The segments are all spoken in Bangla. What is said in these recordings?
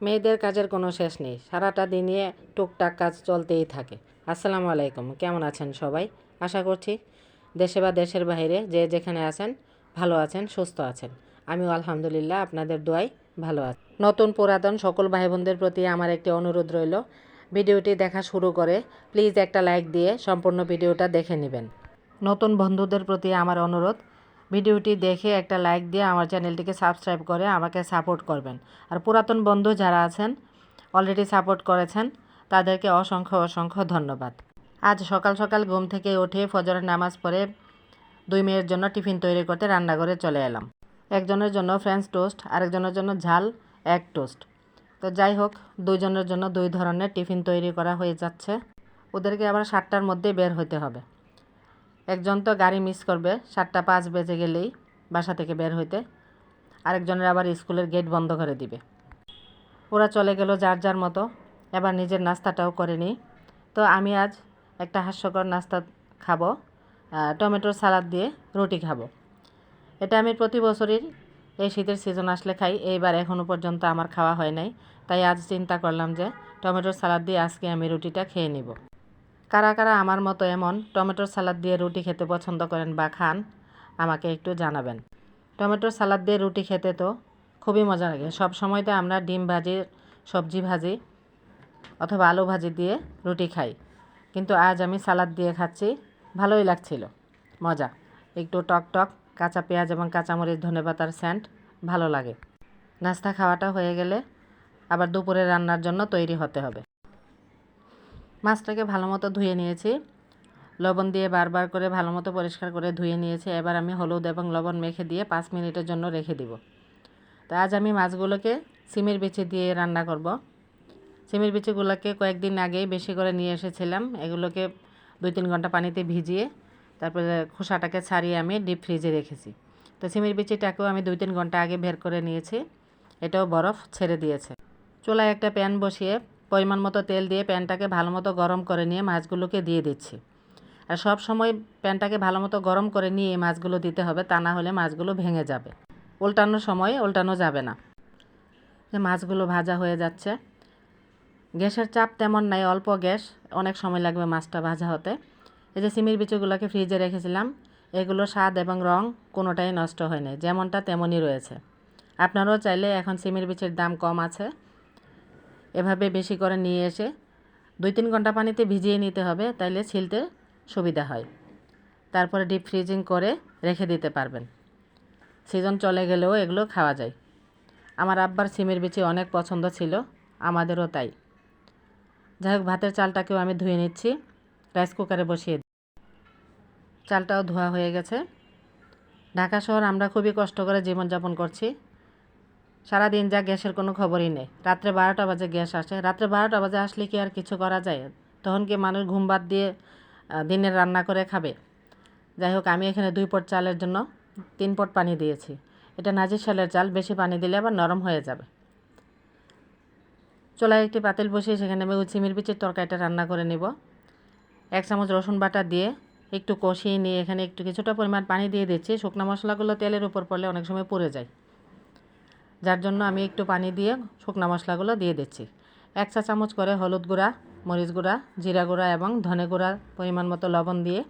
মেয়েদের কাজের কোনো শেষ নেই, সারাটা দিনে টুকটাক কাজ চলতেই থাকে। আসসালামু আলাইকুম, কেমন আছেন সবাই? আশা করছি দেশে বা দেশের বাইরে যে যেখানে আছেন ভালো আছেন, সুস্থ আছেন। আমিও আলহামদুলিল্লাহ আপনাদের দোয়ায় ভালো আছি। নতুন পুরাতন সকল ভাই বোনদের প্রতি আমার একটি অনুরোধ রইল, ভিডিওটি দেখা শুরু করে প্লিজ একটা লাইক দিয়ে সম্পূর্ণ ভিডিওটা দেখে নেবেন। নতুন বন্ধুদের প্রতি আমার অনুরোধ, ভিডিওটি দেখে একটা লাইক দিয়ে আমার চ্যানেলটিকে সাবস্ক্রাইব করে আমাকে সাপোর্ট করবেন। আর পুরাতন বন্ধু যারা আছেন, অলরেডি সাপোর্ট করেছেন, তাদেরকে অসংখ্য অসংখ্য ধন্যবাদ। আজ সকাল সকাল ঘুম থেকে উঠে ফজরের নামাজ পড়ে 2 মেয়ের জন্য টিফিন তৈরি করতে রান্নাঘরে চলে এলাম। একজনের জন্য ফ্রেঞ্চ টোস্ট, আরেকজনের জন্য ঝাল এগ টোস্ট। তো যাই হোক, দুইজনের জন্য 2 ধরনের টিফিন তৈরি করা হয়ে যাচ্ছে। ওদেরকে আবার 7টার মধ্যে বের হতে হবে। একজন তো গাড়ি মিস করবে 7টা 5 বেজে গেলেই বাসা থেকে বের হইতে, আরেকজনের আবার স্কুলের গেট বন্ধ করে দিবে। ওরা চলে গেল যার যার মতো, এবার নিজের নাস্তাটাও করে নিই। তো আমি আজ একটা হাস্যকর নাস্তা খাবো, টমেটোর সালাদ দিয়ে রুটি খাবো। এটা আমি প্রতি বছরই এই শীতের সিজন আসলে খাই, এইবার এখনও পর্যন্ত আমার খাওয়া হয় নাই। তাই আজ চিন্তা করলাম যে টমেটোর সালাদ দিয়ে আজকে আমি রুটিটা খেয়ে নিব। কারা কারা আমার মতো এমন টমেটোর সালাদ দিয়ে রুটি খেতে পছন্দ করেন বা খান, আমাকে একটু জানাবেন। টমেটোর সালাদ দিয়ে রুটি খেতে তো খুবই মজা লাগে। সব সময় তো আমরা ডিম ভাজি, সবজি ভাজি অথবা আলু ভাজি দিয়ে রুটি খাই, কিন্তু আজ আমি সালাদ দিয়ে খাচ্ছি, ভালোই লাগছিল, মজা। একটু টক টক কাঁচা পেঁয়াজ এবং কাঁচামরিচ, ধনেপাতার সেন্ট ভালো লাগে। নাস্তা খাওয়াটা হয়ে গেলে আবার দুপুরে রান্নার জন্য তৈরি হতে হবে। মাছটাকে ভালো মতো ধুয়ে নিয়েছি, লবণ দিয়ে বারবার করে ভালো মতো পরিষ্কার করে ধুয়ে নিয়েছি। এবার আমি হলুদ এবং লবণ মেখে দিয়ে 5 মিনিটের জন্য রেখে দিব। তো আজ আমি মাছগুলোকে সিমের বিচি দিয়ে রান্না করব। সিমের বিচিগুলোকে কয়েকদিন আগেই বেশি করে নিয়ে এসেছিলাম, এগুলোকে 2-3 ঘন্টা পানিতে ভিজিয়ে তারপরে খোসাটাকে ছাড়িয়ে আমি ডিপ ফ্রিজে রেখেছি। তো সিমের বিচিটাকেও আমি 2-3 ঘন্টা আগে বের করে নিয়েছি, এটাও বরফ ছেড়ে দিয়েছে। চুলায় একটা প্যান বসিয়ে পরিমাণ মতো তেল দিয়ে প্যানটাকে ভালো মতো গরম করে নিয়ে মাছগুলোকে দিয়ে দিচ্ছি। আর সব সময় প্যানটাকে ভালো মতো গরম করে নিয়ে মাছগুলো দিতে হবে, তা না হলে মাছগুলো ভেঙে যাবে। উল্টানোর সময় উল্টানো যাবে না। যে মাছগুলো ভাজা হয়ে যাচ্ছে, গ্যাসের চাপ তেমন নাই, অল্প গ্যাস, অনেক সময় লাগবে মাছটা ভাজা হতে। এই যে সিমের বিচিগুলোকে ফ্রিজে রেখেছিলাম, এগুলো স্বাদ এবং রং কোনোটাই নষ্ট হয়নি, যেমনটা তেমনই রয়েছে। আপনারাও চাইলে, এখন সিমের বিচির দাম কম আছে, এভাবে বেশি করে নিয়ে এসে 2-3 ঘন্টা পানিতে ভিজিয়ে নিতে হবে, তাইলে ছিলতে সুবিধা হয়। তারপরে ডিপ ফ্রিজিং করে রেখে দিতে পারবেন, সিজন চলে গেলেও এগুলো খাওয়া যায়। আমার আব্বার সিমের বিচি অনেক পছন্দ ছিল, আমাদেরও তাই। যাই হোক, ভাতের চালটাকেও আমি ধুয়ে নিচ্ছি, রাইস কুকারে বসিয়ে দিই। চালটাও ধোয়া হয়ে গেছে। ঢাকা শহর আমরা খুবই কষ্ট করে জীবনযাপন করছি, সারাদিন যা গ্যাসের কোনো খবরই নেই। রাত্রে 12টা বাজে গ্যাস আসে, রাত্রে 12টা বাজে আসলে কি আর কিছু করা যায়? তখন কি মানুষ ঘুম বাদ দিয়ে দিনের রান্না করে খাবে? যাই হোক, আমি এখানে 2 পট চালের জন্য 3 পট পানি দিয়েছি। এটা নাজির শালের চাল, বেশি পানি দিলে আবার নরম হয়ে যাবে। চুলায় একটি পাতিল বসিয়ে সেখানে আমি সিমের বিচির তরকারিটা রান্না করে নেব। 1 চামচ রসুন বাটা দিয়ে একটু কষিয়ে নিয়ে এখানে একটু কিছুটা পরিমাণ পানি দিয়ে দিচ্ছি। শুকনো মশলাগুলো তেলের উপর পড়লে অনেক সময় পুড়ে যায়, যার জন্য আমি একটু পানি দিয়ে শুকনো মশলাগুলো দিয়ে দিচ্ছি। 1 চা চামচ করে হলুদ গুঁড়া, মরিচ গুঁড়া, জিরা গুঁড়া এবং ধনে গুঁড়া, পরিমাণ মতো লবণ দিয়ে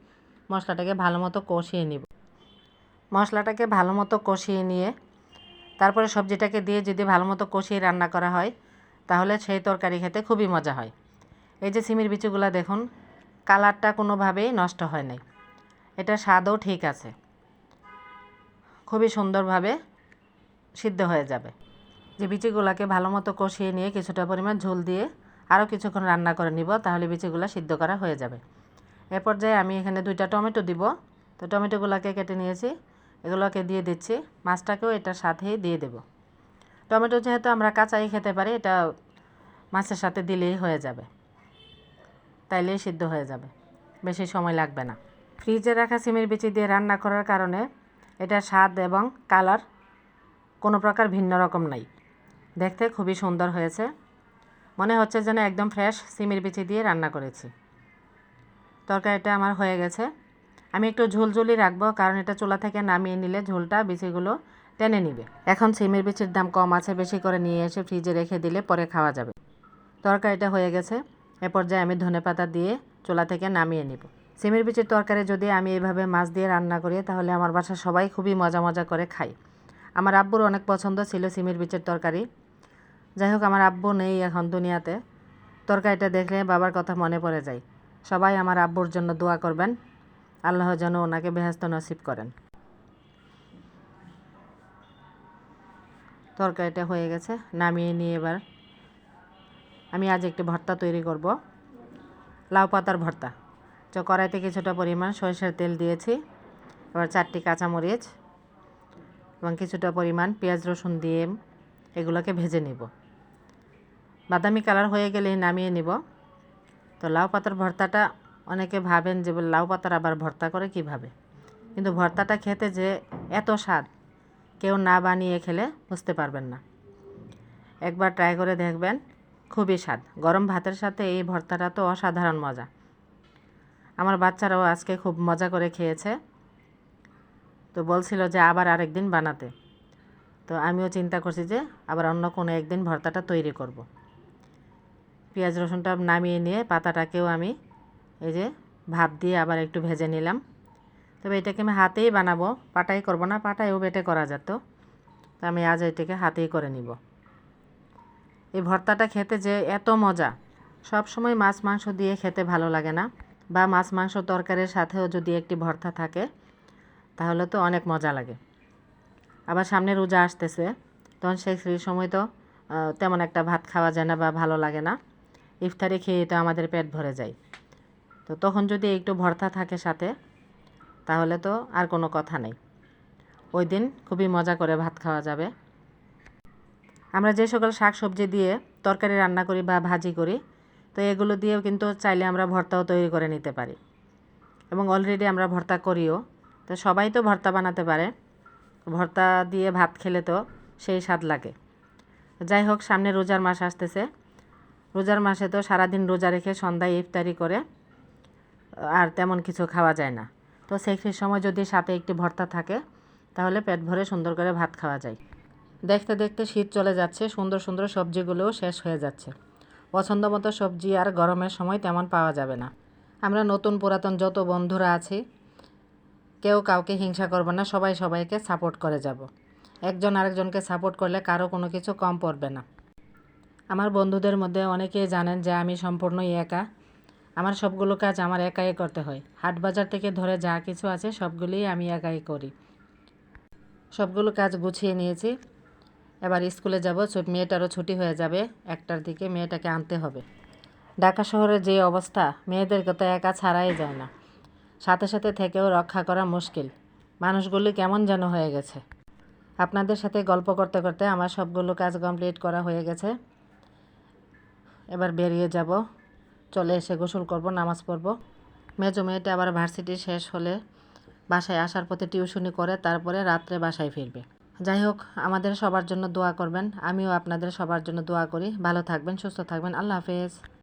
মশলাটাকে ভালো মতো কষিয়ে নিব। মশলাটাকে ভালো মতো কষিয়ে নিয়ে তারপরে সবজিটাকে দিয়ে যদি ভালো মতো কষিয়ে রান্না করা হয়, তাহলে সেই তরকারি খেতে খুবই মজা হয়। এই যে সিমের বিচিগুলো দেখুন, কালারটা কোনোভাবেই নষ্ট হয় নাই, এটা স্বাদও ঠিক আছে, খুবই সুন্দরভাবে সিদ্ধ হয়ে যাবে। যে বিচিগুলোকে ভালো মতো কষিয়ে নিয়ে কিছুটা পরিমাণ ঝোল দিয়ে আরও কিছুক্ষণ রান্না করে নিব, তাহলে বিচিগুলো সিদ্ধ করা হয়ে যাবে। এ পর্যায়ে আমি এখানে 2টা টমেটো দিব। তো টমেটোগুলোকে কেটে নিয়েছি, এগুলোকে দিয়ে দিচ্ছি। মাছটাকেও এটার সাথেই দিয়ে দেব। টমেটো যেহেতু আমরা কাঁচাই খেতে পারি, এটা মাছের সাথে দিলেই হয়ে যাবে, তাইলেই সিদ্ধ হয়ে যাবে, বেশি সময় লাগবে না। ফ্রিজে রাখা সিমের বিচি দিয়ে রান্না করার কারণে এটার স্বাদ এবং কালার কোনো প্রকার ভিন্ন রকম নাই, দেখতে খুবই সুন্দর হয়েছে, মনে হচ্ছে যেন একদম ফ্রেশ সিমের বিচি দিয়ে রান্না করেছি। তরকারিটা আমার হয়ে গেছে। আমি একটু ঝোলঝুলি রাখবো, কারণ এটা চুলা থেকে নামিয়ে নিলে ঝোলটা বিচিগুলো টেনে নিবে। এখন সিমের বিচির দাম কম আছে, বেশি করে নিয়ে এসে ফ্রিজে রেখে দিলে পরে খাওয়া যাবে। তরকারিটা হয়ে গেছে। এ পর্যায়ে আমি ধনেপাতা দিয়ে চুলা থেকে নামিয়ে নিব। সিমের বিচির তরকারি যদি আমি এইভাবে মাছ দিয়ে রান্না করি তাহলে আমার বাসার সবাই খুবই মজা মজা করে খায়। আমার আব্বুর অনেক পছন্দ ছিল সিমের বিচির তরকারি। যাই হোক, আমার আব্বু নেই এখন দুনিয়াতে। তরকারিটা দেখলে বাবার কথা মনে পড়ে যায়। সবাই আমার আব্বুর জন্য দোয়া করবেন, আল্লাহ যেন ওনাকে বেহেশত নসিব করেন। তরকারিটা হয়ে গেছে, নামিয়ে নিয়ে এবার আমি আজ একটি ভর্তা তৈরি করব, লাউ পাতার ভর্তা। তো কড়াইতে কিছুটা পরিমাণ সরিষার তেল দিয়েছি। এবার 4টি কাঁচামরিচ এবং কিছুটা পরিমাণ পেঁয়াজ রসুন দিয়ে এগুলোকে ভেজে নিব। বাদামি কালার হয়ে গেলেই নামিয়ে নিব। তো লাউ পাতার ভর্তাটা অনেকে ভাবেন যে লাউ পাতার আবার ভর্তা করে কিভাবে, কিন্তু ভর্তাটা খেতে যে এত স্বাদ কেউ না বানিয়ে খেলে বুঝতে পারবেন না। একবার ট্রাই করে দেখবেন, খুবই স্বাদ। গরম ভাতের সাথে এই ভর্তাটা তো অসাধারণ মজা। আমার বাচ্চারাও আজকে খুব মজা করে খেয়েছে, তো বলছিল যে আবার আরেকদিন বানাতে। তো আমিও চিন্তা করছি যে আবার অন্য কোনো একদিন ভর্তাটা তৈরি করব। পেঁয়াজ রসুনটা নামিয়ে নিয়ে পাতাটাকেও আমি এই যে ভাপ দিয়ে আবার একটু ভেজে নিলাম। তবে এটাকে আমি হাতেই বানাবো, পাটাই করব না, পাটায়ও বেটে করা যেত। তো আমি আজ এটাকে হাতেই করে নিব। এই ভর্তাটা খেতে যে এত মজা, সব সময় মাছ মাংস দিয়ে খেতে ভালো লাগে না, বা মাছ মাংস তরকারির সাথেও যদি একটি ভর্তা থাকে তাহলে তো অনেক মজা লাগে। আবার সামনে রোজা আসতেছে, তখন সেই সময় তো তেমন একটা ভাত খাওয়া যায় না বা ভালো লাগে না। ইফতারি খেয়ে তো আমাদের পেট ভরে যায়। তো তখন যদি একটু ভর্তা থাকে সাথে তাহলে তো আর কোনো কথা নেই, ওই দিন খুবই মজা করে ভাত খাওয়া যাবে। আমরা যে সকল শাক সবজি দিয়ে তরকারি রান্না করি বা ভাজি করি, তো এগুলো দিয়েও কিন্তু চাইলে আমরা ভর্তাও তৈরি করে নিতে পারি, এবং অলরেডি আমরা ভর্তা করিও। তো সবাই তো ভর্তা বানাতে পারে, ভর্তা দিয়ে ভাত খেলে তো সেই স্বাদ লাগে। যাই হোক, সামনে রোজার মাস আসতেছে। রোজার মাসে তো সারাদিন রোজা রেখে সন্ধ্যায় ইফতারি করে আর তেমন কিছু খাওয়া যায় না। তো সেই সময় যদি সাথে একটি ভর্তা থাকে তাহলে পেট ভরে সুন্দর করে ভাত খাওয়া যায়। দেখতে দেখতে শীত চলে যাচ্ছে, সুন্দর সুন্দর সবজিগুলোও শেষ হয়ে যাচ্ছে। পছন্দ মতো সবজি আর গরমের সময় তেমন পাওয়া যাবে না। আমরা নতুন পুরাতন যত বন্ধুরা আছি কেউ কাউকে হিংসা করব না, সবাই সবাইকে সাপোর্ট করে যাব। একজন আরেকজনকে সাপোর্ট করলে কারো কোনো কিছু কম পড়বে না। আমার বন্ধুদের মধ্যে অনেকেই জানেন যে আমি সম্পূর্ণই একা। আমার সবগুলো কাজ আমার একাই করতে হয়। হাট বাজার থেকে ধরে যা কিছু আছে সবগুলোই আমি একাই করি। সবগুলো কাজ গুছিয়ে নিয়েছি। এবার স্কুলে যাব, মেয়েটারও ছুটি হয়ে যাবে 1টার দিকে, মেয়েটাকে আনতে হবে। ঢাকা শহরের যে অবস্থা, মেয়েদেরকে তো একা ছাড়াই যায় না, সাথে সাথে থেকেও রক্ষা করা মুশকিল। মানুষগুলি কেমন যেন হয়ে গেছে। আপনাদের সাথে গল্প করতে করতে আমার সবগুলো কাজ কমপ্লিট করা হয়ে গেছে। এবার বেরিয়ে যাব, চলে এসে গোসল করব, নামাজ পড়ব। মেজো মেয়েটা আবার ভার্সিটি শেষ হলে বাসায় আসার পথে টিউশনি করে তারপরে রাত্রে বাসায় ফিরবে। যাই হোক, আমাদের সবার জন্য দোয়া করবেন। আমিও আপনাদের সবার জন্য দোয়া করি। ভালো থাকবেন, সুস্থ থাকবেন। আল্লাহ হাফেজ।